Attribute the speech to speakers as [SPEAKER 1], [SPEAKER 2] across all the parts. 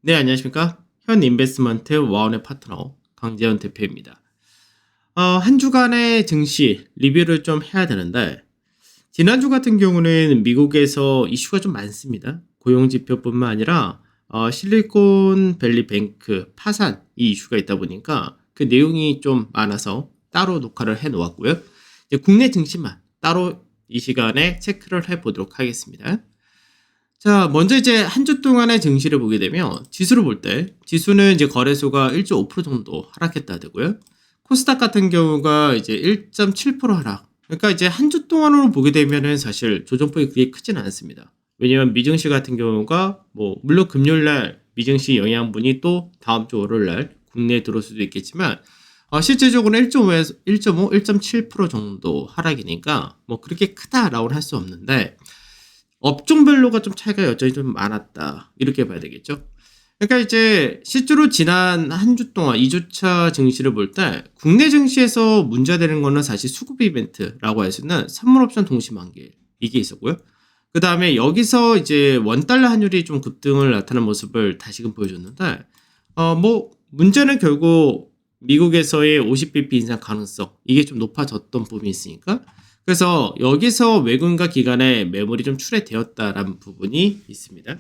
[SPEAKER 1] 네, 안녕하십니까? 현인베스트먼트 와운의 파트너 강재현 대표입니다. 한 주간의 증시 리뷰를 좀 해야 되는데 지난주 같은 경우는 미국에서 이슈가 좀 많습니다. 고용지표뿐만 아니라 실리콘밸리 뱅크 파산 이 이슈가 있다 보니까 그 내용이 좀 많아서 따로 녹화를 해 놓았고요. 이제 국내 증시만 따로 이 시간에 체크를 해 보도록 하겠습니다. 자, 먼저 이제 한 주 동안의 증시를 보게 되면 지수를 볼 때 지수는 이제 거래소가 1.5% 정도 하락했다 되고요. 코스닥 같은 경우가 이제 1.7% 하락. 그러니까 이제 한 주 동안으로 보게 되면은 사실 조정폭이 그게 크진 않습니다. 왜냐면 미증시 같은 경우가 뭐 물론 금요일 날 미증시 영향분이 또 다음 주 월요일 날 국내에 들어올 수도 있겠지만 실제적으로는 1.5에서 1.5, 1.7% 정도 하락이니까 뭐 그렇게 크다라고는 할 수 없는데 업종별로가 좀 차이가 여전히 좀 많았다. 이렇게 봐야 되겠죠. 그러니까 이제 실제로 지난 한 주 동안 2주차 증시를 볼 때 국내 증시에서 문제되는 거는 사실 수급 이벤트라고 할 수 있는 선물 옵션 동시 만기 이게 있었고요. 그 다음에 여기서 이제 원달러 환율이 좀 급등을 나타낸 모습을 다시금 보여줬는데 뭐 문제는 결국 미국에서의 50bp 인상 가능성 이게 좀 높아졌던 부분이 있으니까 그래서 여기서 외국인과 기관의 매물이 좀 출회되었다라는 부분이 있습니다.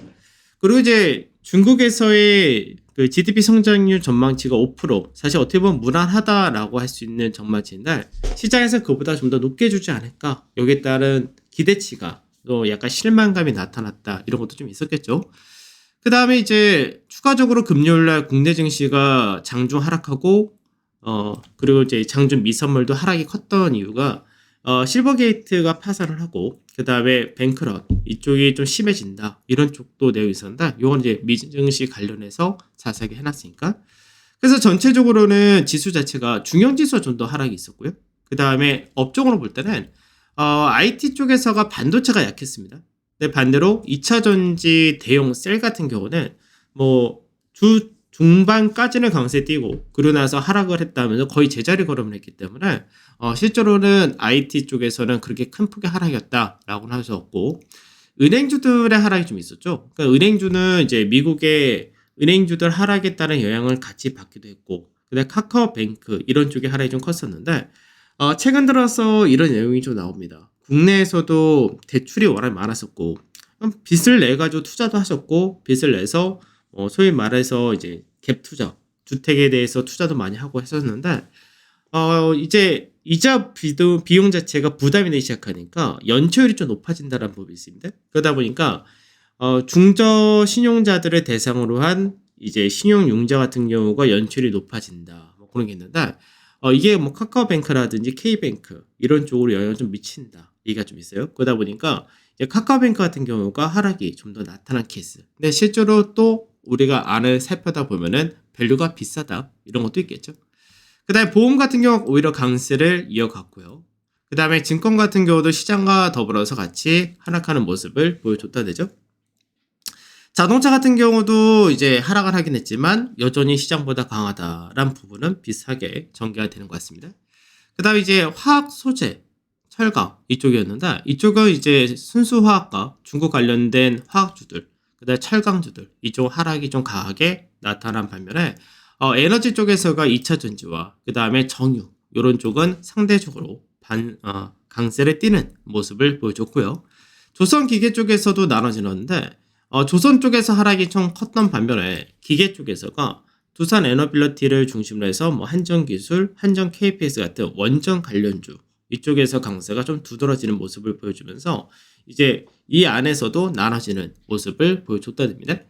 [SPEAKER 1] 그리고 이제 중국에서의 그 GDP 성장률 전망치가 5% 사실 어떻게 보면 무난하다라고 할 수 있는 전망치인데 시장에서 그보다 좀 더 높게 주지 않을까 여기에 따른 기대치가 또 약간 실망감이 나타났다 이런 것도 좀 있었겠죠. 그 다음에 이제 추가적으로 금요일날 국내 증시가 장중 하락하고 그리고 이제 장중 미선물도 하락이 컸던 이유가 실버게이트가 파산을 하고 그 다음에 뱅크런 이쪽이 좀 심해진다 이런 쪽도 내용이 있었는데 이건 이제 미증시 관련해서 자세하게 해놨으니까 그래서 전체적으로는 지수 자체가 중형지수가 좀 더 하락이 있었고요. 그 다음에 업종으로 볼 때는 IT 쪽에서가 반도체가 약했습니다. 근데 반대로 2차 전지 대용 셀 같은 경우는 뭐 주 중반까지는 강세 띄고 그러고 나서 하락을 했다면서 거의 제자리 걸음을 했기 때문에 실제로는 IT 쪽에서는 그렇게 큰 폭의 하락이었다라고는 할 수 없고 은행주들의 하락이 좀 있었죠. 그러니까 은행주는 이제 미국의 은행주들 하락에 따른 영향을 같이 받기도 했고 그다음에 카카오뱅크 이런 쪽의 하락이 좀 컸었는데 최근 들어서 이런 내용이 좀 나옵니다. 국내에서도 대출이 워낙 많았었고 빚을 내 가지고 투자도 하셨고 빚을 내서 소위 말해서 이제 갭 투자 주택에 대해서 투자도 많이 하고 했었는데 이제 이자 비용 자체가 부담이 되기 시작하니까 연체율이 좀 높아진다는 법이 있습니다. 그러다 보니까 중저 신용자들을 대상으로 한 이제 신용융자 같은 경우가 연체율이 높아진다. 뭐 그런 게 있는데 이게 뭐 카카오뱅크라든지 K뱅크 이런 쪽으로 영향을 좀 미친다. 얘기가 좀 있어요. 그러다 보니까 이제 카카오뱅크 같은 경우가 하락이 좀 더 나타난 케이스. 근데 실제로 또 우리가 안을 살펴다 보면은 밸류가 비싸다. 이런 것도 있겠죠. 그 다음에 보험 같은 경우 오히려 강세를 이어갔고요. 그 다음에 증권 같은 경우도 시장과 더불어서 같이 하락하는 모습을 보여줬다 되죠. 자동차 같은 경우도 이제 하락을 하긴 했지만 여전히 시장보다 강하다라는 부분은 비슷하게 전개가 되는 것 같습니다. 그 다음에 이제 화학 소재, 철강 이쪽이었는데 이쪽은 이제 순수 화학과 중국 관련된 화학주들, 그 다음에 철강주들 이쪽 하락이 좀 강하게 나타난 반면에 에너지 쪽에서가 2차 전지와 그 다음에 정유 이런 쪽은 상대적으로 강세를 띠는 모습을 보여줬고요. 조선 기계 쪽에서도 나눠지는데 조선 쪽에서 하락이 좀 컸던 반면에 기계 쪽에서가 두산 에너빌리티를 중심으로 해서 뭐 한전기술, 한전 KPS 같은 원전 관련주 이쪽에서 강세가 좀 두드러지는 모습을 보여주면서 이제 이 안에서도 나눠지는 모습을 보여줬다 됩니다.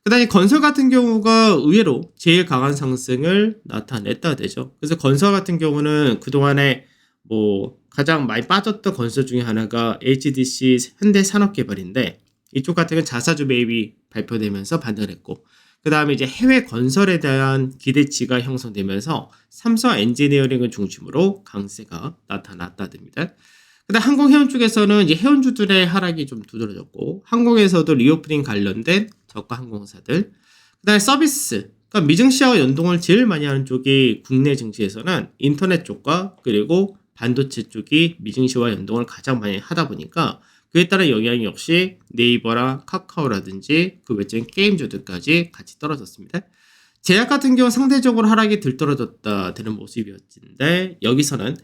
[SPEAKER 1] 그 다음에 건설 같은 경우가 의외로 제일 강한 상승을 나타냈다 되죠. 그래서 건설 같은 경우는 그동안에 뭐 가장 많이 빠졌던 건설 중에 하나가 HDC 현대산업개발인데 이쪽 같은 경우는 자사주 매입이 발표되면서 반등을 했고 그 다음에 이제 해외 건설에 대한 기대치가 형성되면서 삼성 엔지니어링을 중심으로 강세가 나타났다 됩니다. 그 다음 항공해운 쪽에서는 이제 해운주들의 하락이 좀 두드러졌고 항공에서도 리오프닝 관련된 저가 항공사들 그 다음에 서비스 그러니까 미증시와 연동을 제일 많이 하는 쪽이 국내 증시에서는 인터넷 쪽과 그리고 반도체 쪽이 미증시와 연동을 가장 많이 하다 보니까 그에 따른 영향이 역시 네이버랑 카카오라든지 그 외적인 게임주들까지 같이 떨어졌습니다. 제약 같은 경우 상대적으로 하락이 들떨어졌다 되는 모습이었는데 여기서는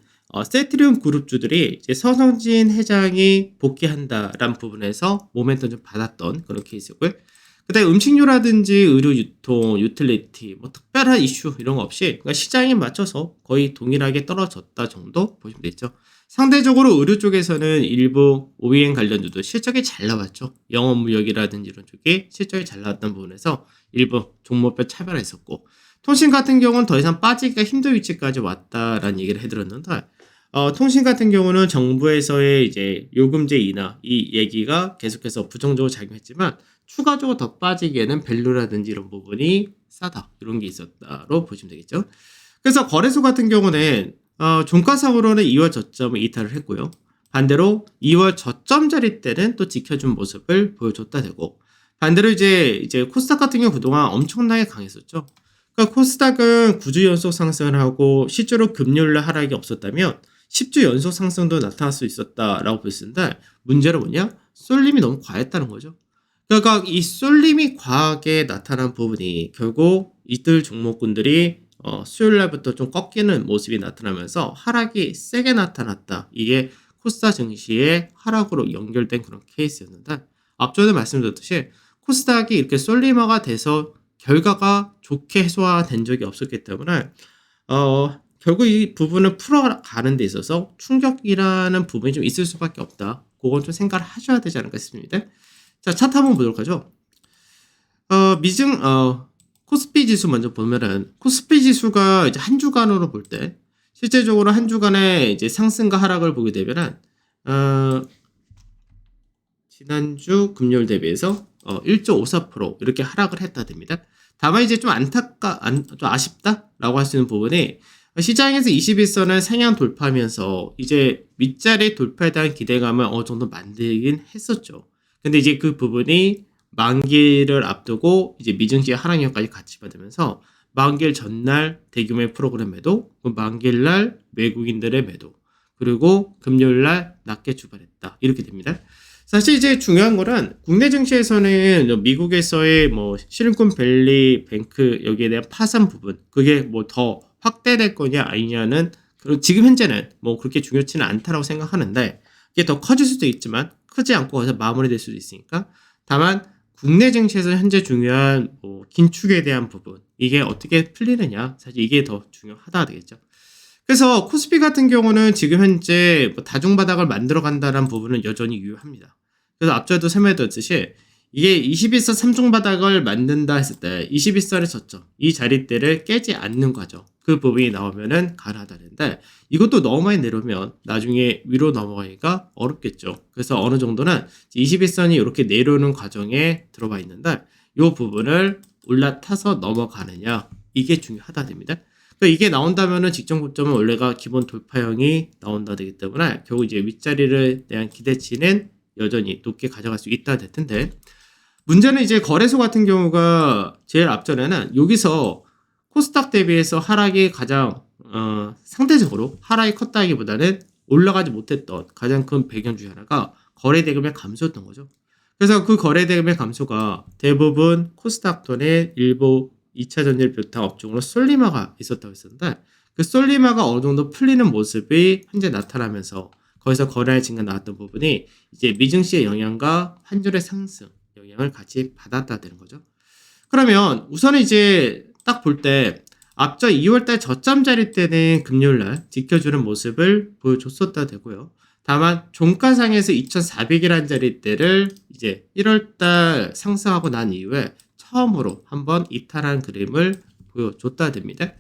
[SPEAKER 1] 세트리움 그룹주들이 이제 서성진 회장이 복귀한다라는 부분에서 모멘텀 좀 받았던 그런 케이스고요. 그다음에 음식료라든지 의료 유통, 유틸리티, 뭐 특별한 이슈 이런 거 없이 그러니까 시장에 맞춰서 거의 동일하게 떨어졌다 정도 보시면 되죠. 상대적으로 의료 쪽에서는 일부 OEM 관련주도 실적이 잘 나왔죠. 영업무역이라든지 이런 쪽이 실적이 잘 나왔던 부분에서 일부 종목별 차별했었고 통신 같은 경우는 더 이상 빠지기가 힘든 위치까지 왔다라는 얘기를 해드렸는데 통신 같은 경우는 정부에서의 이제 요금제 인하 이 얘기가 계속해서 부정적으로 작용했지만 추가적으로 더 빠지기에는 밸류라든지 이런 부분이 싸다 이런 게 있었다로 보시면 되겠죠. 그래서 거래소 같은 경우는 종가상으로는 2월 저점을 이탈을 했고요. 반대로 2월 저점 자리 때는 또 지켜준 모습을 보여줬다 되고 반대로 이제 코스닥 같은 경우 그동안 엄청나게 강했었죠. 그러니까 코스닥은 9주 연속 상승을 하고 실제로 금요일날 하락이 없었다면 10주 연속 상승도 나타날 수 있었다라고 볼 수 있는데 문제는 뭐냐? 쏠림이 너무 과했다는 거죠. 그러니까 이 쏠림이 과하게 나타난 부분이 결국 이들 종목군들이 수요일 날부터 좀 꺾이는 모습이 나타나면서 하락이 세게 나타났다. 이게 코스닥 증시의 하락으로 연결된 그런 케이스였는데 앞전에 말씀드렸듯이 코스닥이 이렇게 쏠림화가 돼서 결과가 좋게 해소화된 적이 없었기 때문에 결국 이 부분을 풀어가는 데 있어서 충격이라는 부분이 좀 있을 수밖에 없다. 그건 좀 생각을 하셔야 되지 않을까 싶습니다. 자, 차트 한번 보도록 하죠. 코스피 지수 먼저 보면은, 코스피 지수가 이제 한 주간으로 볼 때, 실제적으로 한 주간의 이제 상승과 하락을 보게 되면은, 지난주 금요일 대비해서 1.54% 이렇게 하락을 했다 됩니다. 다만 이제 좀 좀 아쉽다라고 할 수 있는 부분이 시장에서 21선을 상향 돌파하면서 이제 윗자리 돌파에 대한 기대감을 어느 정도 만들긴 했었죠. 근데 이제 그 부분이 만기를 앞두고 이제 미증시 하락률까지 같이 받으면서 만기일 전날 대규모의 프로그램 매도, 만기일날 외국인들의 매도, 그리고 금요일날 낮게 출발했다 이렇게 됩니다. 사실 이제 중요한 거는 국내 증시에서는 미국에서의 뭐 실리콘밸리 뱅크 여기에 대한 파산 부분 그게 뭐 더 확대될 거냐 아니냐는 지금 현재는 뭐 그렇게 중요치는 않다라고 생각하는데 이게 더 커질 수도 있지만 크지 않고 거기서 마무리될 수도 있으니까 다만 국내 증시에서 현재 중요한 뭐 긴축에 대한 부분 이게 어떻게 풀리느냐 사실 이게 더 중요하다 되겠죠. 그래서 코스피 같은 경우는 지금 현재 뭐 다중바닥을 만들어 간다는 부분은 여전히 유효합니다. 그래서 앞전에도 설명드렸듯이 이게 21선 3중바닥을 만든다 했을 때 21선의 저점 이 자리대를 깨지 않는 과정 그 부분이 나오면은 가능하다는데 이것도 너무 많이 내려오면 나중에 위로 넘어가기가 어렵겠죠. 그래서 어느 정도는 21선이 이렇게 내려오는 과정에 들어가 있는데 이 부분을 올라타서 넘어가느냐 이게 중요하다 됩니다. 그러니까 이게 나온다면은 직전 고점은 원래가 기본 돌파형이 나온다 되기 때문에 결국 이제 윗자리를 대한 기대치는 여전히 높게 가져갈 수 있다 될 텐데 문제는 이제 거래소 같은 경우가 제일 앞전에는 여기서 코스닥 대비해서 하락이 가장 상대적으로 하락이 컸다기보다는 올라가지 못했던 가장 큰 배경 중에 하나가 거래 대금의 감소였던 거죠. 그래서 그 거래 대금의 감소가 대부분 코스닥 돈의 일부 2차 전지를 비롯한 업종으로 쏠림화가 있었다고 했었는데 그 쏠림화가 어느 정도 풀리는 모습이 현재 나타나면서 거기서 거래의 증가 나왔던 부분이 이제 미증시의 영향과 환율의 상승 영향을 같이 받았다 되는 거죠. 그러면 우선은 이제 딱 볼 때 앞서 2월달 저점 자리 때는 금요일날 지켜주는 모습을 보여줬었다 되고요. 다만 종가상에서 2,400이라는 자리대를 이제 1월달 상승하고 난 이후에 처음으로 한번 이탈한 그림을 보여줬다 됩니다.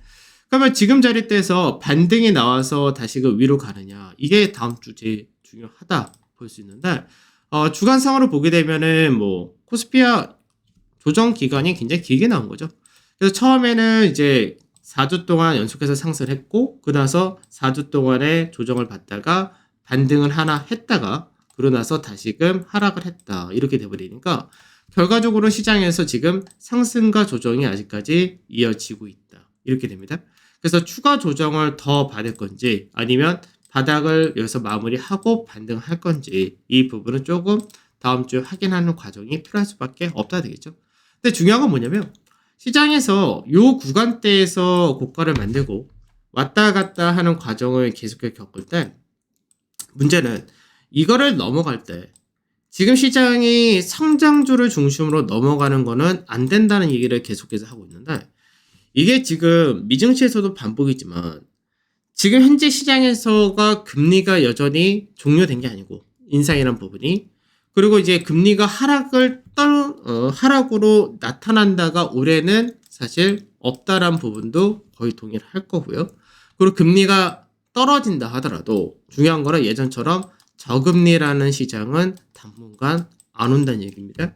[SPEAKER 1] 그러면 지금 자리대에서 반등이 나와서 다시 그 위로 가느냐 이게 다음 주 제일 중요하다 볼 수 있는데 주간상으로 보게 되면은 뭐 코스피와 조정 기간이 굉장히 길게 나온 거죠. 그래서 처음에는 이제 4주 동안 연속해서 상승을 했고 그 나서 4주 동안의 조정을 받다가 반등을 하나 했다가 그러고 나서 다시금 하락을 했다 이렇게 돼버리니까 결과적으로 시장에서 지금 상승과 조정이 아직까지 이어지고 있다 이렇게 됩니다. 그래서 추가 조정을 더 받을 건지 아니면 바닥을 여기서 마무리하고 반등할 건지 이 부분은 조금 다음 주에 확인하는 과정이 필요할 수밖에 없다 되겠죠. 근데 중요한 건 뭐냐면 시장에서 요 구간대에서 고가를 만들고 왔다 갔다 하는 과정을 계속해서 겪을 때 문제는 이거를 넘어갈 때 지금 시장이 성장주를 중심으로 넘어가는 거는 안 된다는 얘기를 계속해서 하고 있는데 이게 지금 미증시에서도 반복이지만 지금 현재 시장에서가 금리가 여전히 종료된 게 아니고 인상이란 부분이 그리고 이제 금리가 하락으로 나타난다가 올해는 사실 없다란 부분도 거의 동의를 할 거고요. 그리고 금리가 떨어진다 하더라도 중요한 거는 예전처럼 저금리라는 시장은 당분간 안 온다는 얘기입니다.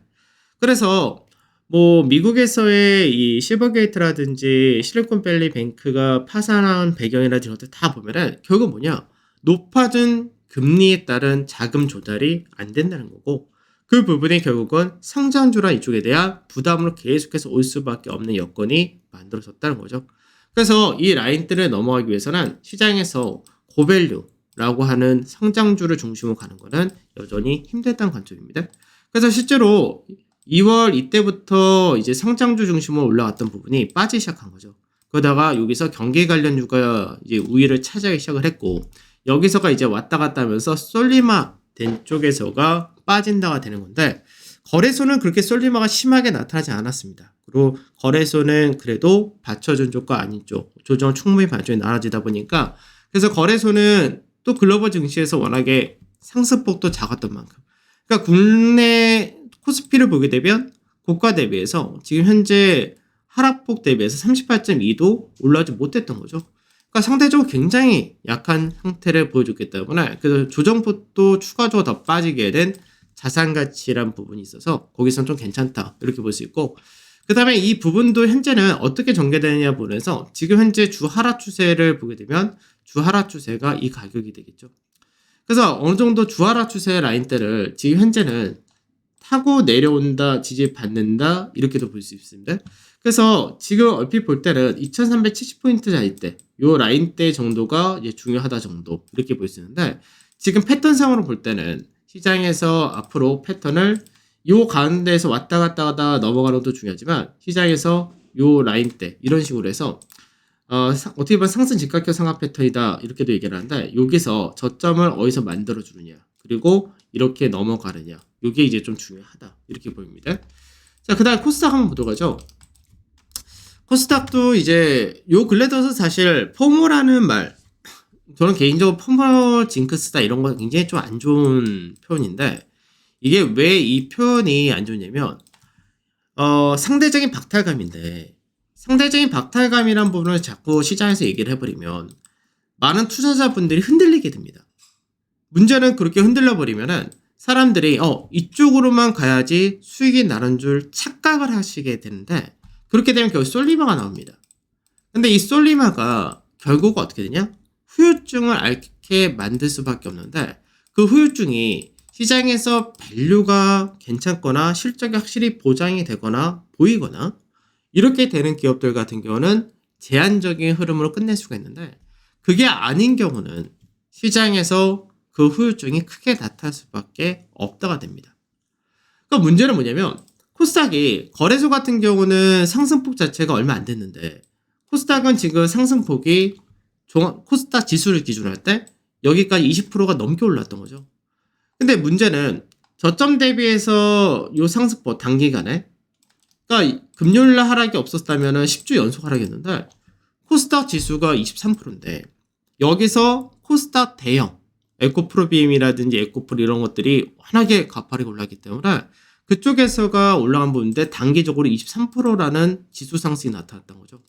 [SPEAKER 1] 그래서 뭐 미국에서의 이 실버게이트라든지 실리콘밸리 뱅크가 파산한 배경이라든지 이런 것들 다 보면은 결국 뭐냐 높아진 금리에 따른 자금 조달이 안 된다는 거고 그 부분이 결국은 성장주란 이쪽에 대한 부담으로 계속해서 올 수밖에 없는 여건이 만들어졌다는 거죠. 그래서 이 라인들을 넘어가기 위해서는 시장에서 고밸류라고 하는 성장주를 중심으로 가는 거는 여전히 힘들다는 관점입니다. 그래서 실제로 2월 이때부터 이제 성장주 중심으로 올라갔던 부분이 빠지기 시작한 거죠. 그러다가 여기서 경기 관련주가 이제 우위를 차지하기 시작을 했고 여기서가 이제 왔다 갔다 하면서 솔리마 된 쪽에서가 빠진다가 되는 건데 거래소는 그렇게 솔리마가 심하게 나타나지 않았습니다. 그리고 거래소는 그래도 받쳐준 쪽과 아닌 쪽 조정을 충분히 받쳐준 나눠지다 보니까 그래서 거래소는 또 글로벌 증시에서 워낙에 상승폭도 작았던 만큼 그러니까 국내 코스피를 보게 되면 고가 대비해서 지금 현재 하락폭 대비해서 38.2도 올라오지 못했던 거죠. 그러니까 상대적으로 굉장히 약한 형태를 보여줬기 때문에 그래서 조정폭도 추가적으로 더 빠지게 된 자산 가치란 부분이 있어서 거기서는 좀 괜찮다 이렇게 볼 수 있고 그 다음에 이 부분도 현재는 어떻게 전개되느냐 보면서 지금 현재 주 하락 추세를 보게 되면 주 하락 추세가 이 가격이 되겠죠. 그래서 어느 정도 주 하락 추세 라인대를 지금 현재는 타고 내려온다, 지지받는다 이렇게도 볼 수 있습니다. 그래서 지금 얼핏 볼 때는 2370포인트 자리 때, 요 라인대 정도가 이제 중요하다 정도 이렇게 볼 수 있는데 지금 패턴상으로 볼 때는 시장에서 앞으로 패턴을 요 가운데에서 왔다 갔다 하다 넘어가는 것도 중요하지만 시장에서 요 라인대 이런 식으로 해서 어떻게 보면 상승 직각형 상하 패턴이다 이렇게도 얘기를 하는데 여기서 저점을 어디서 만들어 주느냐 그리고 이렇게 넘어가느냐 이게 이제 좀 중요하다 이렇게 보입니다. 자, 그 다음 코스닥 한번 보도록 하죠. 코스닥도 이제 요 근래 들어서 사실 포모라는 말 저는 개인적으로 포모 징크스다 이런 거 굉장히 좀 안 좋은 표현인데 이게 왜 이 표현이 안 좋냐면 상대적인 박탈감인데 상대적인 박탈감이란 부분을 자꾸 시장에서 얘기를 해버리면 많은 투자자분들이 흔들리게 됩니다. 문제는 그렇게 흔들려 버리면은 사람들이 이쪽으로만 가야지 수익이 나는 줄 착각을 하시게 되는데 그렇게 되면 결국 솔리마가 나옵니다. 근데 이 솔리마가 결국 어떻게 되냐? 후유증을 앓게 만들 수밖에 없는데 그 후유증이 시장에서 밸류가 괜찮거나 실적이 확실히 보장이 되거나 보이거나 이렇게 되는 기업들 같은 경우는 제한적인 흐름으로 끝낼 수가 있는데 그게 아닌 경우는 시장에서 그 후유증이 크게 나타날 수밖에 없다가 됩니다. 그러니까 문제는 뭐냐면 코스닥이 거래소 같은 경우는 상승폭 자체가 얼마 안 됐는데 코스닥은 지금 상승폭이 코스닥 지수를 기준으로 할 때 여기까지 20%가 넘게 올랐던 거죠. 근데 문제는 저점 대비해서 요 상승폭 단기간에 그러니까 금요일날 하락이 없었다면 10주 연속 하락이었는데 코스닥 지수가 23%인데 여기서 코스닥 대형 에코프로비엠이라든지 에코프로 이런 것들이 워낙에 가파르게 올랐기 때문에 그쪽에서가 올라간 부분인데 단기적으로 23%라는 지수 상승이 나타났던 거죠.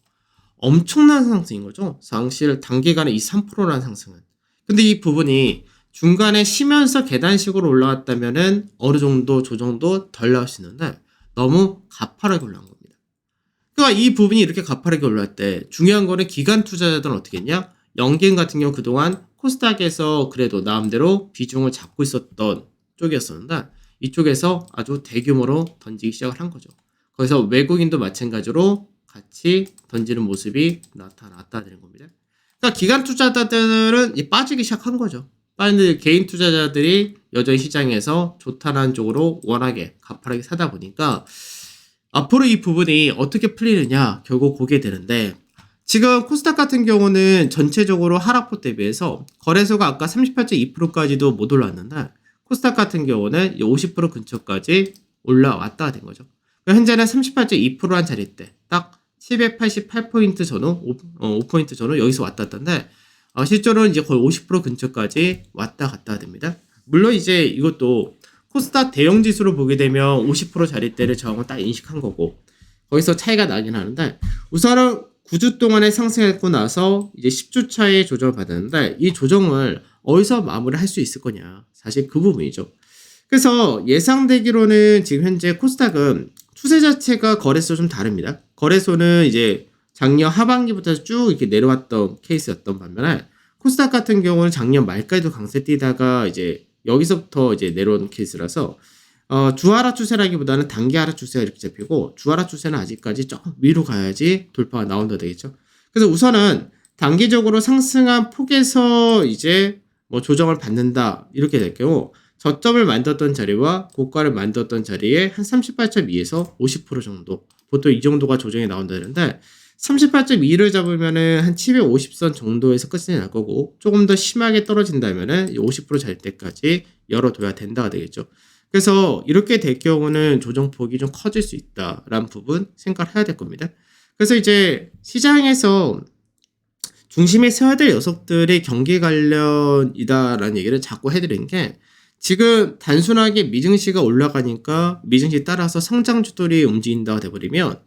[SPEAKER 1] 엄청난 상승인 거죠. 사실 단기간에 23%라는 상승은. 근데 이 부분이 중간에 쉬면서 계단식으로 올라왔다면은 어느 정도 조정도 덜 나올 수 있는데 너무 가파르게 올라온 겁니다. 그러니까 이 부분이 이렇게 가파르게 올라올 때 중요한 거는 기관 투자자들은 어떻게 했냐? 연기금 같은 경우 그동안 코스닥에서 그래도 나름대로 비중을 잡고 있었던 쪽이었었는데 이쪽에서 아주 대규모로 던지기 시작을 한 거죠. 거기서 외국인도 마찬가지로 같이 던지는 모습이 나타났다는 겁니다. 그러니까 기관 투자자들은 빠지기 시작한 거죠. 빠는데 개인 투자자들이 여전히 시장에서 좋다는 쪽으로 워낙에 가파르게 사다 보니까 앞으로 이 부분이 어떻게 풀리느냐 결국 보게 되는데, 지금 코스닥 같은 경우는 전체적으로 하락폭 대비해서 거래소가 아까 38.2%까지도 못 올랐는데 코스닥 같은 경우는 50% 근처까지 올라왔다 된 거죠. 현재는 38.2%한 자리대 딱 788포인트 전후 5포인트 전후 여기서 왔다 갔다인데 실제로는 이제 거의 50% 근처까지 왔다 갔다 됩니다. 물론 이제 이것도 코스닥 대형 지수로 보게 되면 50% 자리대를 저항을 딱 인식한 거고 거기서 차이가 나긴 하는데, 우선은 9주 동안에 상승했고 나서 이제 10주 차에 조정을 받았는데 이 조정을 어디서 마무리할 수 있을 거냐, 사실 그 부분이죠. 그래서 예상되기로는 지금 현재 코스닥은 추세 자체가 거래소 좀 다릅니다. 거래소는 이제 작년 하반기부터 쭉 이렇게 내려왔던 케이스였던 반면에 코스닥 같은 경우는 작년 말까지도 강세 뛰다가 이제 여기서부터 이제 내려온 케이스라서 주하락 추세라기보다는 단기 하락 추세가 이렇게 잡히고, 주하락 추세는 아직까지 좀 위로 가야지 돌파가 나온다 되겠죠. 그래서 우선은 단기적으로 상승한 폭에서 이제 뭐 조정을 받는다 이렇게 될 경우 저점을 만들었던 자리와 고가를 만들었던 자리에 한 38.2에서 50% 정도, 보통 이 정도가 조정이 나온다는데 38.2를 잡으면은 한 750선 정도에서 끝이 날 거고, 조금 더 심하게 떨어진다면은 50% 잘 때까지 열어둬야 된다가 되겠죠. 그래서 이렇게 될 경우는 조정폭이 좀 커질 수 있다라는 부분 생각을 해야 될 겁니다. 그래서 이제 시장에서 중심에 세워야 될 녀석들이 경기 관련이다라는 얘기를 자꾸 해드리는 게, 지금 단순하게 미증시가 올라가니까 미증시 따라서 상장주들이 움직인다가 돼버리면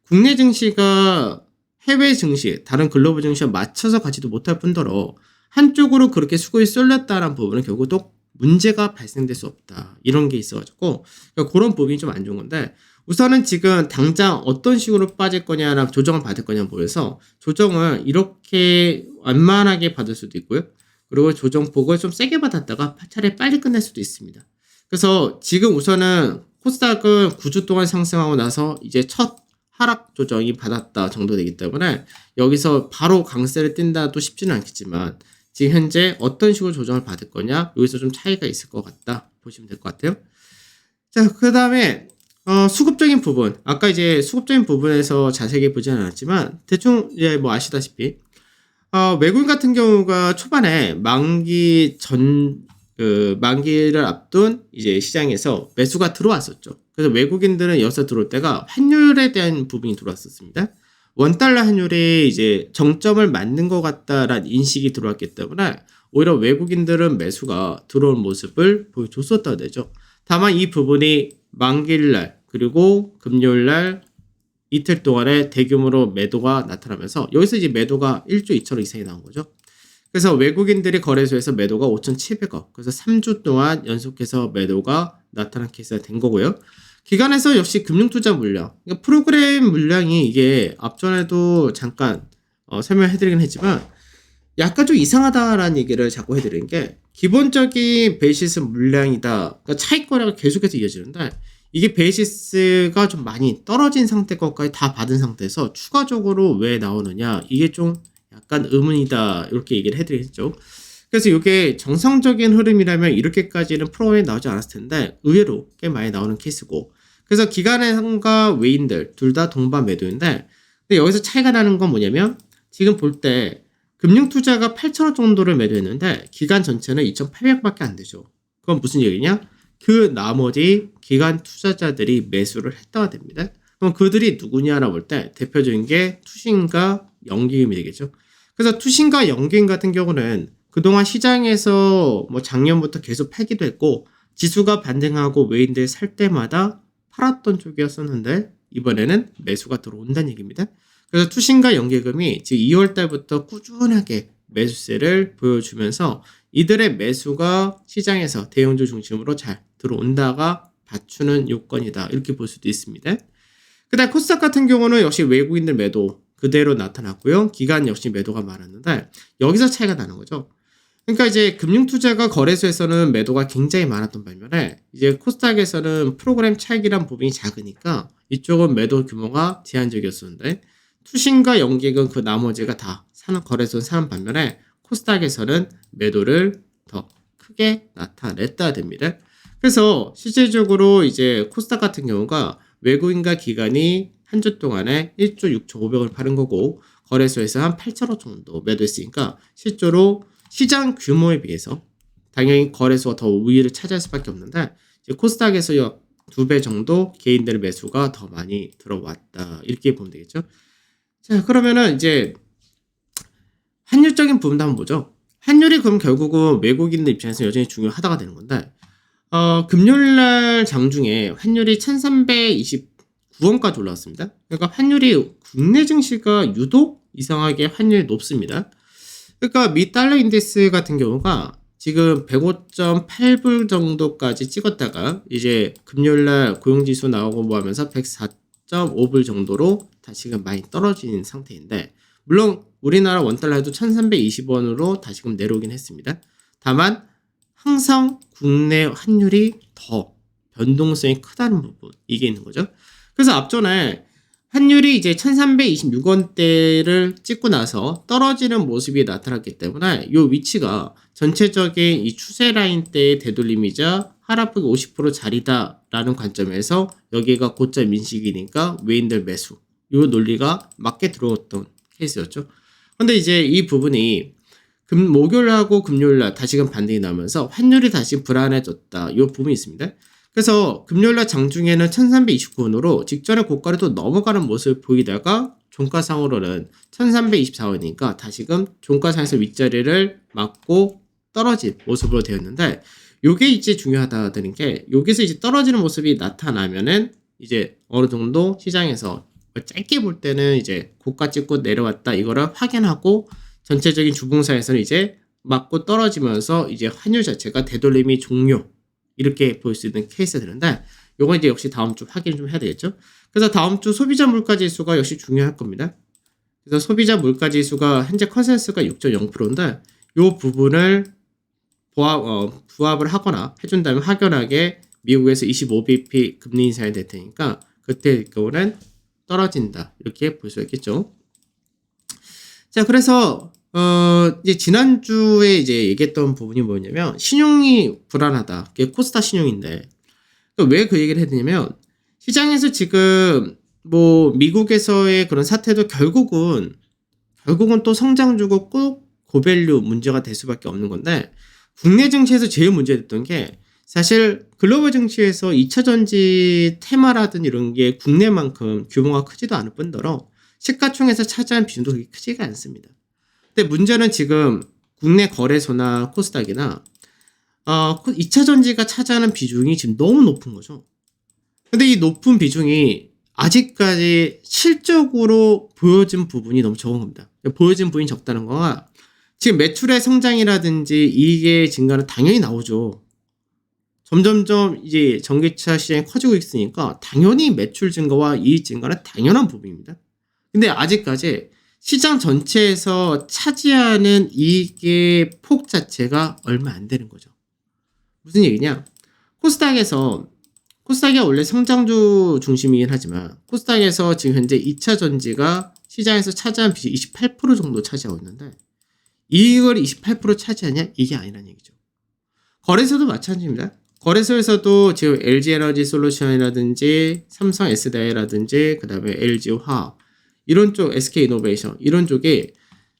[SPEAKER 1] 국내 증시가 해외 증시, 다른 글로벌 증시와 맞춰서 가지도 못할 뿐더러 한쪽으로 그렇게 수급이 쏠렸다는 부분은 결국 또 문제가 발생될 수 없다, 이런 게 있어가지고 그러니까 그런 부분이 좀 안 좋은 건데, 우선은 지금 당장 어떤 식으로 빠질 거냐랑 조정을 받을 거냐 보여서 조정을 이렇게 완만하게 받을 수도 있고요, 그리고 조정폭을 좀 세게 받았다가 차라리 빨리 끝낼 수도 있습니다. 그래서 지금 우선은 코스닥은 9주 동안 상승하고 나서 이제 첫 하락 조정이 받았다 정도 되기 때문에 여기서 바로 강세를 띈다도 쉽지는 않겠지만 지금 현재 어떤 식으로 조정을 받을 거냐, 여기서 좀 차이가 있을 것 같다 보시면 될 것 같아요. 자, 그 다음에 수급적인 부분, 아까 이제 수급적인 부분에서 자세히 보지는 않았지만 대충 이제 뭐 아시다시피 외국인 같은 경우가 초반에 만기를 앞둔 이제 시장에서 매수가 들어왔었죠. 그래서 외국인들은 여기서 들어올 때가 환율에 대한 부분이 들어왔었습니다. 원달러 환율이 이제 정점을 맞는 것 같다라는 인식이 들어왔기 때문에 오히려 외국인들은 매수가 들어온 모습을 보여줬었다 되죠. 다만 이 부분이 만기일날 그리고 금요일날 이틀 동안에 대규모로 매도가 나타나면서 여기서 이제 매도가 1조 2천억 이상이 나온 거죠. 그래서 외국인들이 거래소에서 매도가 5,700억, 그래서 3주 동안 연속해서 매도가 나타난 케이스가 된 거고요. 기관에서 역시 금융투자 물량, 그러니까 프로그램 물량이 이게 앞전에도 잠깐 설명해드리긴 했지만 약간 좀 이상하다라는 얘기를 자꾸 해드리는 게, 기본적인 베이시스 물량이다, 그러니까 차익거래가 계속해서 이어지는데 이게 베이시스가 좀 많이 떨어진 상태 것까지 다 받은 상태에서 추가적으로 왜 나오느냐, 이게 좀 약간 의문이다 이렇게 얘기를 해드리겠죠. 그래서 이게 정상적인 흐름이라면 이렇게까지는 프로그램이 나오지 않았을 텐데 의외로 꽤 많이 나오는 케이스고, 그래서 기관과 외인들 둘 다 동반 매도인데, 근데 여기서 차이가 나는 건 뭐냐면 지금 볼 때 금융투자가 8,000원 정도를 매도했는데 기관 전체는 2,800밖에 안 되죠. 그건 무슨 얘기냐? 그 나머지 기관 투자자들이 매수를 했다가 됩니다. 그럼 그들이 누구냐라고 볼 때 대표적인 게 투신과 연기금이 되겠죠. 그래서 투신과 연기금 같은 경우는 그동안 시장에서 뭐 작년부터 계속 팔기도 했고 지수가 반등하고 외인들 살 때마다 팔았던 쪽이었었는데 이번에는 매수가 들어온다는 얘기입니다. 그래서 투신과 연기금이 지금 2월 달부터 꾸준하게 매수세를 보여주면서 이들의 매수가 시장에서 대형주 중심으로 잘 들어온다가 받추는 요건이다, 이렇게 볼 수도 있습니다. 그다음 코스닥 같은 경우는 역시 외국인들 매도 그대로 나타났고요. 기관 역시 매도가 많았는데 여기서 차이가 나는 거죠. 그러니까 이제 금융투자가 거래소에서는 매도가 굉장히 많았던 반면에 이제 코스닥에서는 프로그램 차익이란 부분이 작으니까 이쪽은 매도 규모가 제한적이었었는데 투신과 연기금 그 나머지가 다 사는 거래소 사는 반면에 코스닥에서는 매도를 더 크게 나타냈다 됩니다. 그래서 실질적으로 이제 코스닥 같은 경우가 외국인과 기관이 한 주 동안에 1조 6,500을 파는 거고 거래소에서 한 8천억 정도 매도했으니까 실제로 시장 규모에 비해서 당연히 거래소가 더 우위를 차지할 수밖에 없는데 이제 코스닥에서 약 2배 정도 개인들의 매수가 더 많이 들어왔다 이렇게 보면 되겠죠. 자, 그러면은 이제 환율적인 부분도 한번 보죠. 환율이 그럼 결국은 외국인들 입장에서 여전히 중요하다가 되는 건데 금요일날 장중에 환율이 1329원까지 올라왔습니다. 그러니까 환율이 국내 증시가 유독 이상하게 환율이 높습니다. 그러니까 미 달러 인덱스 같은 경우가 지금 105.8불 정도까지 찍었다가 이제 금요일날 고용지수 나오고 뭐 하면서 104.5불 정도로 다시금 많이 떨어진 상태인데 물론 우리나라 원달러도 1320원으로 다시금 내려오긴 했습니다. 다만 항상 국내 환율이 더 변동성이 크다는 부분 이게 있는 거죠. 그래서 앞전에 환율이 이제 1326원대를 찍고 나서 떨어지는 모습이 나타났기 때문에 이 위치가 전체적인 이 추세 라인대의 되돌림이자 하락폭이 50% 자리다라는 관점에서 여기가 고점 인식이니까 외인들 매수 이 논리가 맞게 들어왔던 케이스였죠. 근데 이제 이 부분이 목요일하고 금요일날 다시금 반등이 나면서 환율이 다시 불안해졌다 이 부분이 있습니다. 그래서 금요일날 장중에는 1329원으로 직전의 고가를 또 넘어가는 모습을 보이다가 종가상으로는 1324원이니까 다시금 종가상에서 윗자리를 맞고 떨어진 모습으로 되었는데 요게 이제 중요하다는 게 여기서 이제 떨어지는 모습이 나타나면은 이제 어느 정도 시장에서 짧게 볼 때는 이제 고가 찍고 내려왔다 이거를 확인하고 전체적인 주봉사에서는 이제 맞고 떨어지면서 이제 환율 자체가 되돌림이 종료 이렇게 볼 수 있는 케이스가 되는데 요건 이제 역시 다음 주 확인 좀 해야 되겠죠. 그래서 다음 주 소비자 물가 지수가 역시 중요할 겁니다. 그래서 소비자 물가 지수가 현재 컨센서스가 6.0%인데 요 부분을 부합을 하거나 해준다면 확연하게 미국에서 25bp 금리 인상이 될 테니까 그때 경우는 떨어진다 이렇게 볼 수 있겠죠. 자, 그래서 이제 지난주에 이제 얘기했던 부분이 뭐냐면 신용이 불안하다. 그게 코스닥 신용인데 왜 그 얘기를 했냐면 시장에서 지금 뭐 미국에서의 그런 사태도 결국은 또 성장주고 꼭 고밸류 문제가 될 수밖에 없는 건데 국내 증시에서 제일 문제됐던 게 사실 글로벌 증시에서 2차 전지 테마라든 이런 게 국내만큼 규모가 크지도 않을 뿐더러 시가총에서 차지하는 비중도 그렇게 크지가 않습니다. 근데 문제는 지금 국내 거래소나 코스닥이나 2차 전지가 차지하는 비중이 지금 너무 높은 거죠. 근데 이 높은 비중이 아직까지 실적으로 보여진 부분이 너무 적은 겁니다. 보여진 부분이 적다는 거가 지금 매출의 성장이라든지 이익의 증가는 당연히 나오죠. 점점점 이제 전기차 시장이 커지고 있으니까 당연히 매출 증가와 이익 증가는 당연한 부분입니다. 근데 아직까지 시장 전체에서 차지하는 이익의 폭 자체가 얼마 안 되는 거죠. 무슨 얘기냐? 코스닥이 원래 성장주 중심이긴 하지만 코스닥에서 지금 현재 2차 전지가 시장에서 차지한 비중이 28% 정도 차지하고 있는데 이익을 28% 차지하냐? 이게 아니라는 얘기죠. 거래소도 마찬가지입니다. 거래소에서도 지금 LG에너지 솔루션이라든지 삼성 SDI라든지 그 다음에 LG화학 이런 쪽 SK이노베이션 이런 쪽에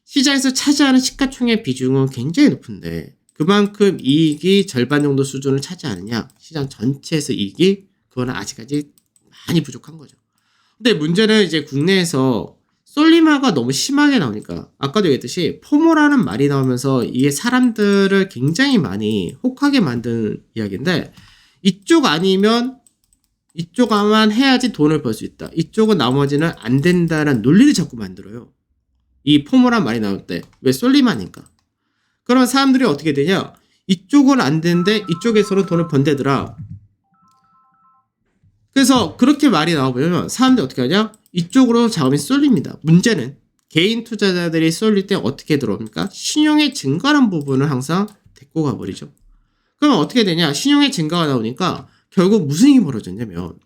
[SPEAKER 1] 시장에서 차지하는 시가총액 비중은 굉장히 높은데 그만큼 이익이 절반 정도 수준을 차지하느냐 시장 전체에서 이익이 그거는 아직까지 많이 부족한 거죠. 근데 문제는 이제 국내에서 솔리마가 너무 심하게 나오니까 아까도 얘기했듯이 포모라는 말이 나오면서 이게 사람들을 굉장히 많이 혹하게 만든 이야기인데 이쪽 아니면 이쪽만 해야지 돈을 벌 수 있다. 이쪽은 나머지는 안 된다라는 논리를 자꾸 만들어요. 이 포모란 말이 나올 때 왜 솔리마니까. 그러면 사람들이 어떻게 되냐? 이쪽은 안 되는데 이쪽에서는 돈을 번대더라. 그래서 그렇게 말이 나오면 사람들이 어떻게 하냐? 이쪽으로 자금이 쏠립니다. 문제는 개인 투자자들이 쏠릴 때 어떻게 들어옵니까? 신용의 증가라는 부분을 항상 데리고 가버리죠. 그러면 어떻게 되냐? 신용의 증가가 나오니까 결국 무슨 일이 벌어졌냐면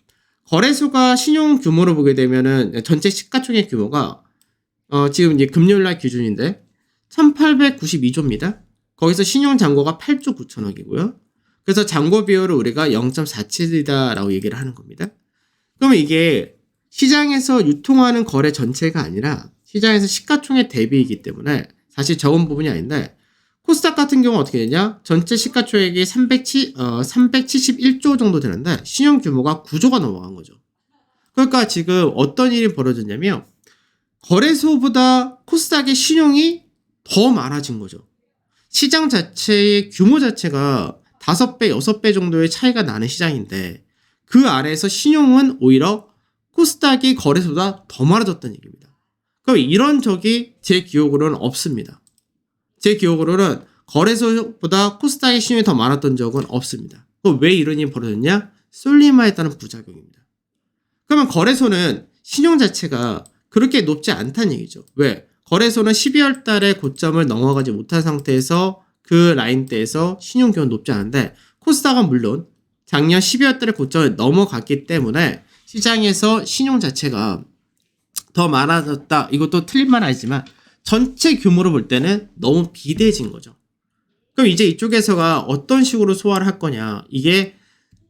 [SPEAKER 1] 거래소가 신용 규모로 보게 되면은 전체 시가총액 규모가 지금 이제 금요일 날 기준인데 1892조입니다. 거기서 신용 잔고가 8조 9천억이고요. 그래서 잔고 비율을 우리가 0.47이다라고 얘기를 하는 겁니다. 그러면 이게 시장에서 유통하는 거래 전체가 아니라 시장에서 시가총액 대비이기 때문에 사실 적은 부분이 아닌데 코스닥 같은 경우는 어떻게 되냐? 전체 시가총액이 371조 정도 되는데 신용 규모가 9조가 넘어간 거죠. 그러니까 지금 어떤 일이 벌어졌냐면 거래소보다 코스닥의 신용이 더 많아진 거죠. 시장 자체의 규모 자체가 5배, 6배 정도의 차이가 나는 시장인데 그 안에서 신용은 오히려 코스닥이 거래소보다 더 많아졌다는 얘기입니다. 그럼 이런 적이 제 기억으로는 없습니다. 제 기억으로는 거래소보다 코스닥의 신용이 더 많았던 적은 없습니다. 그럼 왜 이런 일이 벌어졌냐? 솔리마에 따른 부작용입니다. 그러면 거래소는 신용 자체가 그렇게 높지 않다는 얘기죠. 왜? 거래소는 12월 달에 고점을 넘어가지 못한 상태에서 그 라인대에서 신용 기업은 높지 않은데 코스닥은 물론 작년 12월 달에 고점을 넘어갔기 때문에 시장에서 신용 자체가 더 많아졌다. 이것도 틀린 말 아니지만 전체 규모로 볼 때는 너무 비대해진 거죠. 그럼 이제 이쪽에서가 어떤 식으로 소화를 할 거냐. 이게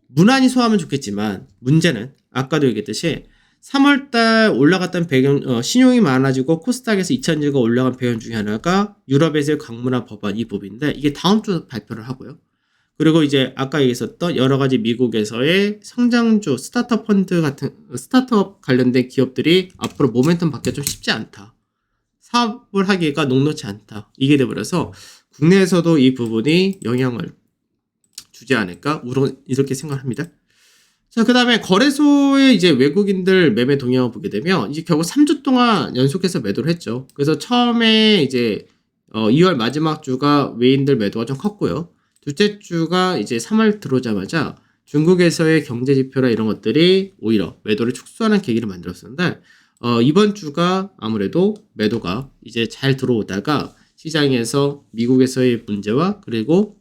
[SPEAKER 1] 무난히 소화하면 좋겠지만 문제는 아까도 얘기했듯이 3월달 올라갔던 배경, 신용이 많아지고 코스닥에서 2차전지가 올라간 배경 중에 하나가 유럽에서의 광문화 법안 이 부분인데 이게 다음 주 발표를 하고요. 그리고 이제 아까 얘기했었던 여러 가지 미국에서의 성장주, 스타트업 펀드 같은 스타트업 관련된 기업들이 앞으로 모멘텀 받기가 좀 쉽지 않다. 사업을 하기가 녹록지 않다. 이게 돼버려서 국내에서도 이 부분이 영향을 주지 않을까? 이렇게 생각합니다. 자, 그 다음에 거래소에 이제 외국인들 매매 동향을 보게 되면 이제 결국 3주 동안 연속해서 매도를 했죠. 그래서 처음에 이제 2월 마지막 주가 외인들 매도가 좀 컸고요. 둘째 주가 이제 3월 들어오자마자 중국에서의 경제 지표나 이런 것들이 오히려 매도를 축소하는 계기를 만들었었는데 이번 주가 아무래도 매도가 이제 잘 들어오다가 시장에서 미국에서의 문제와 그리고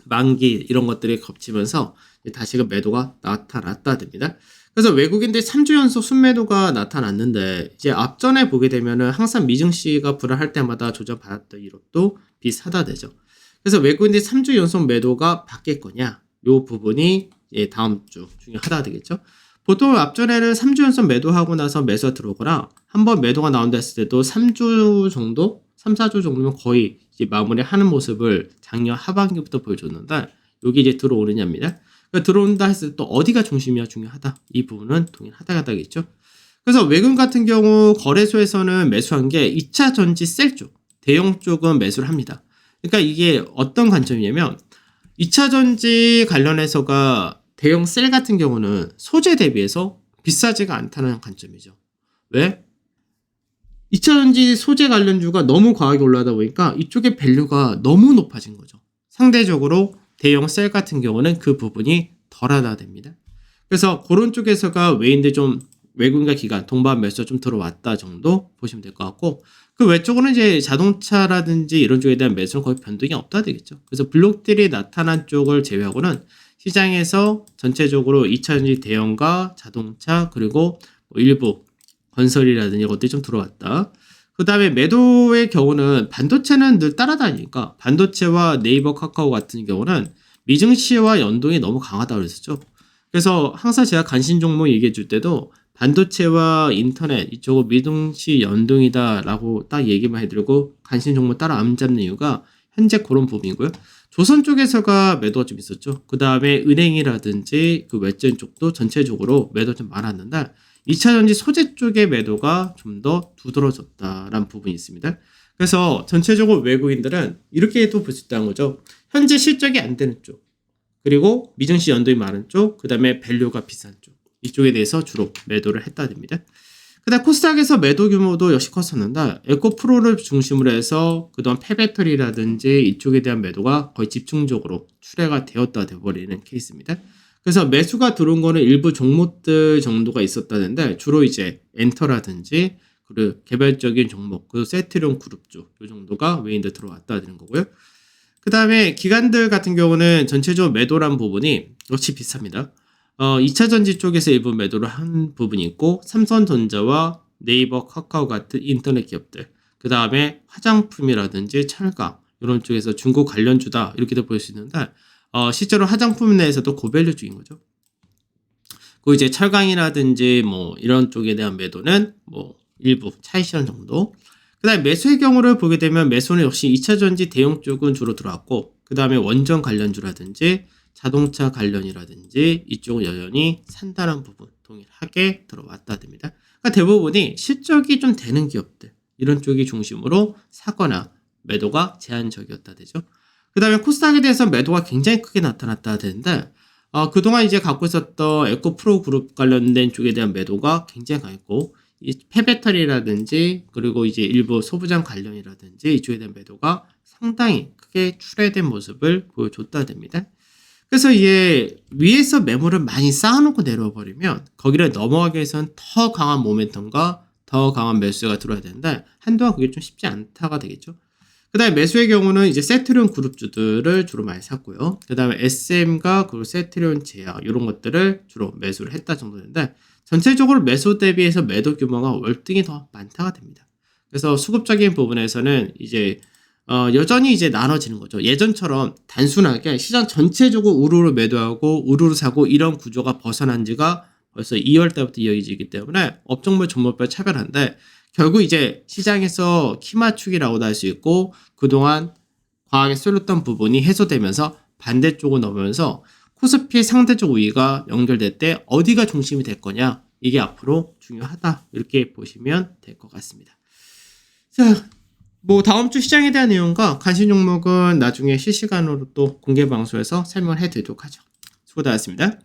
[SPEAKER 1] 만기 이런 것들이 겹치면서 다시금 매도가 나타났다 됩니다. 그래서 외국인들 3주 연속 순매도가 나타났는데 이제 앞전에 보게 되면은 항상 미증시가 불안할 때마다 조정받았던 이것도 비슷하다 되죠. 그래서 외국인들 3주 연속 매도가 바뀔 거냐 요 부분이 다음 주 중에 하나 되겠죠. 보통 앞전에는 3주 연속 매도하고 나서 매수가 들어오거나 한번 매도가 나온다 했을 때도 3주 정도 3, 4주 정도면 거의 이제 마무리하는 모습을 작년 하반기부터 보여줬는데 여기 이제 들어오느냐입니다. 그러니까 들어온다 했을 때 또 어디가 중심이야 중요하다. 이 부분은 동일하다겠죠. 그래서 외국 같은 경우 거래소에서는 매수한 게 2차 전지 셀 쪽, 대형 쪽은 매수를 합니다. 그러니까 이게 어떤 관점이냐면 2차 전지 관련해서가 대형 셀 같은 경우는 소재 대비해서 비싸지가 않다는 관점이죠. 왜? 2차 전지 소재 관련주가 너무 과하게 올라가다 보니까 이쪽의 밸류가 너무 높아진 거죠. 상대적으로 대형 셀 같은 경우는 그 부분이 덜하다 됩니다. 그래서 그런 쪽에서가 외인들 좀 외국인과 기관, 동반 매수가 좀 들어왔다 정도 보시면 될 것 같고 그 외쪽으로는 이제 자동차라든지 이런 쪽에 대한 매수는 거의 변동이 없다 되겠죠. 그래서 블록들이 나타난 쪽을 제외하고는 시장에서 전체적으로 2차전지 대형과 자동차 그리고 뭐 일부 건설이라든지 이것들이 좀 들어왔다. 그 다음에 매도의 경우는 반도체는 늘 따라다니니까 반도체와 네이버 카카오 같은 경우는 미증시와 연동이 너무 강하다고 그랬었죠. 그래서 항상 제가 관심 종목 얘기해 줄 때도 반도체와 인터넷 이쪽은 미증시 연동이다라고 딱 얘기만 해드리고 관심 종목 따라 안 잡는 이유가 현재 그런 부분이고요. 조선 쪽에서가 매도가 좀 있었죠. 그 다음에 은행이라든지 그 외전 쪽도 전체적으로 매도 좀 많았는데 2차전지 소재 쪽의 매도가 좀 더 두드러졌다라는 부분이 있습니다. 그래서 전체적으로 외국인들은 이렇게 또 볼 수 있다는 거죠. 현재 실적이 안 되는 쪽, 그리고 미증시 연동이 많은 쪽, 그 다음에 밸류가 비싼 쪽, 이쪽에 대해서 주로 매도를 했다 됩니다. 그 다음 코스닥에서 매도 규모도 역시 컸었는데 에코프로를 중심으로 해서 그동안 폐배터리라든지 이쪽에 대한 매도가 거의 집중적으로 출회가 되었다 돼버리는 케이스입니다. 그래서 매수가 들어온 거는 일부 종목들 정도가 있었다는데 주로 이제 엔터라든지 그리고 개별적인 종목, 그 세트용 그룹주 이 정도가 외인들 들어왔다 되는 거고요. 그 다음에 기관들 같은 경우는 전체적으로 매도란 부분이 역시 비슷합니다. 2차전지 쪽에서 일부 매도를 한 부분이 있고 삼성전자와 네이버, 카카오 같은 인터넷 기업들, 그 다음에 화장품이라든지 철강 이런 쪽에서 중국 관련주다 이렇게도 볼 수 있는데 실제로 화장품 내에서도 고밸류 중인 거죠. 그 이제 철강이라든지 뭐 이런 쪽에 대한 매도는 뭐 일부 차익 실현 정도. 그다음에 매수의 경우를 보게 되면 매수는 역시 2차전지 대형 쪽은 주로 들어왔고 그 다음에 원전 관련주라든지 자동차 관련이라든지 이쪽은 여전히 산다는 부분 동일하게 들어왔다 됩니다. 그러니까 대부분이 실적이 좀 되는 기업들 이런 쪽이 중심으로 사거나 매도가 제한적이었다 되죠. 그 다음에 코스닥에 대해서 매도가 굉장히 크게 나타났다 되는데 그동안 이제 갖고 있었던 에코프로 그룹 관련된 쪽에 대한 매도가 굉장히 강했고 이 폐배터리라든지 그리고 이제 일부 소부장 관련이라든지 이쪽에 대한 매도가 상당히 크게 출회된 모습을 보여줬다 됩니다. 그래서 이게 위에서 매물을 많이 쌓아놓고 내려와 버리면 거기를 넘어가기 위해서는 더 강한 모멘텀과 더 강한 매수가 들어야 되는데 한동안 그게 좀 쉽지 않다가 되겠죠. 그 다음에 매수의 경우는 이제 세트리온 그룹주들을 주로 많이 샀고요. 그 다음에 SM과 그리고 세트리온 제약 이런 것들을 주로 매수를 했다 정도 되는데 전체적으로 매수 대비해서 매도 규모가 월등히 더 많다가 됩니다. 그래서 수급적인 부분에서는 이제 여전히 이제 나눠지는 거죠. 예전처럼 단순하게 시장 전체적으로 우르르 매도하고 우르르 사고 이런 구조가 벗어난 지가 벌써 2월 달부터 이어지기 때문에 업종별 종목별 차별한데 결국 이제 시장에서 키 맞추기라고도 할 수 있고 그동안 과하게 쏠렸던 부분이 해소되면서 반대쪽으로 넘으면서 코스피의 상대적 우위가 연결될 때 어디가 중심이 될 거냐 이게 앞으로 중요하다 이렇게 보시면 될 것 같습니다. 자, 뭐 다음 주 시장에 대한 내용과 관심 종목은 나중에 실시간으로 또 공개 방송에서 설명을 해드리도록 하죠. 수고하셨습니다.